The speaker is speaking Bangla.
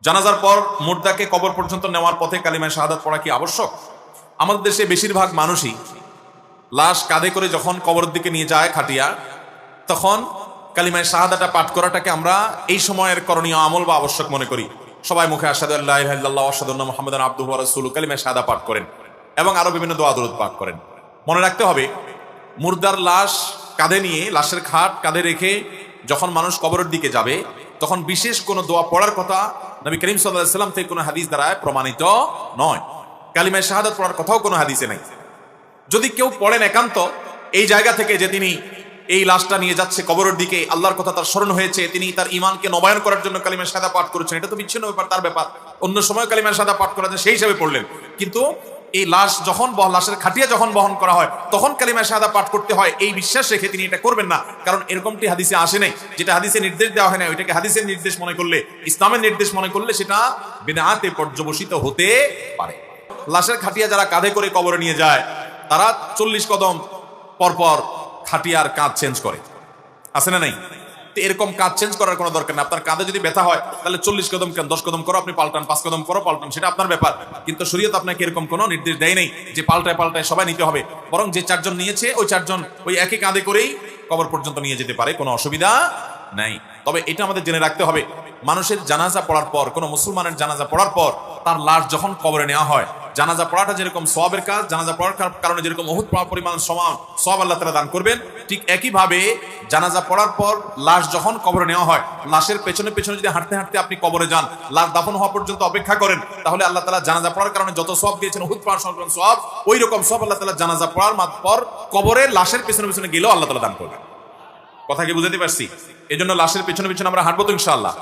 জানাজার পর মুর্দাকে কবর পর্যন্ত নেওয়ার পথে কালিমায়ে শাহাদাত পড়া কি আবশ্যক? আমাদের দেশে বেশিরভাগ মানুষই লাশ কাঁধে করে যখন কবরের দিকে নিয়ে যায় খাটিয়া, তখন কালিমায়ে শাহাদাতটা পাঠ করাটাকে আমরা এই সময়ের করণীয় আমল বা আবশ্যক মনে করি। সবাই মুখে আশহাদু আল্লা ইলাহা ইল্লাল্লাহ ওয়া আশহাদু আন্না মুহাম্মাদান আবদুহু ওয়া রাসূলুহু কালিমায়ে শাহাদা পাঠ করেন এবং আরো বিভিন্ন দোয়া দরুদ পাঠ করেন। মনে রাখতে হবে, মুর্দার লাশ কাঁধে নিয়ে, লাশের খাট কাঁধে রেখে যখন মানুষ কবরের দিকে যাবে, তখন বিশেষ কোনো দোয়া পড়ার কথা নবী করিম সাল্লাল্লাহু আলাইহি ওয়াসাল্লাম থেকে কোনো হাদিস দ্বারা প্রমাণিত নয়। কালিমায়ে শাহাদাত পড়ার কথাও কোনো হাদিসে নাই। যদি কেউ পড়েন একান্ত এই জায়গা থেকে যে তিনি এই লাশটা নিয়ে যাচ্ছে কবরের দিকে, আল্লাহর কথা তার স্মরণ হয়েছে, তিনি তার ঈমানকে নবায়ন করার জন্য কালিমায়ে শাহাদা পাঠ করেছেন, এটা তো বিচ্ছিন্ন ব্যাপার, তার ব্যাপার। অন্য সময় কালিমায়ে শাহাদা পাঠ করা যায় সেই হিসাবে পড়লেন, কিন্তু এই লাশ যখন লাশের খাটিয়া যখন বহন করা হয় তখন কালিমায়ে শাহাদা পাঠ করতে হয়, এই বিশ্বাস রেখে তিনি এটা করবেন না। কারণ এরকমটি হাদিসে আসে নাই। যেটা হাদিসে নির্দেশ দেওয়া হয় না ওইটাকে হাদিসের নির্দেশ মনে করলে, ইসলামের নির্দেশ মনে করলে সেটা বিদআতে পর্যবসিত হতে পারে। লাশের খাটিয়া যারা কাঁধে করে কবরে নিয়ে যায়, তারা 40 কদম পরপর খাটিয়ার কাঁধ চেঞ্জ করে, আছে না নাই? তো এরকম কাঁধ চেঞ্জ করার কোনো দরকার নেই। আপনার কাঁধে যদি ব্যথা হয় তাহলে 40 কদম কেন, 10 কদম করো, আপনি পাল্টান, 5 কদম করো, পাল্টান, সেটা আপনার ব্যাপার। কিন্তু শরীয়ত আপনাকে এরকম কোনো নির্দেশ দেয় নাই যে পাল্টায় পাল্টায় সবাই নিতে হবে। বরং যে 4 জন নিয়েছে ওই 4 জন ওই একই কাঁধে করেই কবর পর্যন্ত নিয়ে যেতে পারে, কোনো অসুবিধা নাই। তবে এটা আমাদের জেনে রাখতে হবে, মানুষের জানাজা পড়ার পর, কোনো মুসলমানের জানাজা পড়ার পর তার লাশ যখন কবরে নেওয়া হয়, জানাজা পড়াটা যেরকম সওয়াবের কাজ, জানাজা পড়ার কারণে যেরকম উহুদ পরিমাণ সমান সওয়াব আল্লাহ তাআলা দান করবেন, ঠিক একইভাবে জানাজা পড়ার পর লাশ যখন কবরে নেওয়া হয়, লাশের পেছনে পেছনে যদি হাঁটতে হাঁটতে আপনি কবরে যান, লাশ দাফন হওয়া পর্যন্ত অপেক্ষা করেন, তাহলে আল্লাহ তাআলা জানাজা পড়ার কারণে যত সওয়াব দিয়েছেন উহুদ পাহাড় সমান সওয়াব, ওই রকম সওয়াব আল্লাহ তাআলা জানাজা পড়ার পর কবরে লাশের পেছনে পেছনে গেলেও আল্লাহ তাআলা দান করবেন। কথা কি বুঝাতে পারছি? এই জন্য লাশের পেছনে পেছনে আমরা হাঁটবো তো ইনশাআল্লাহ।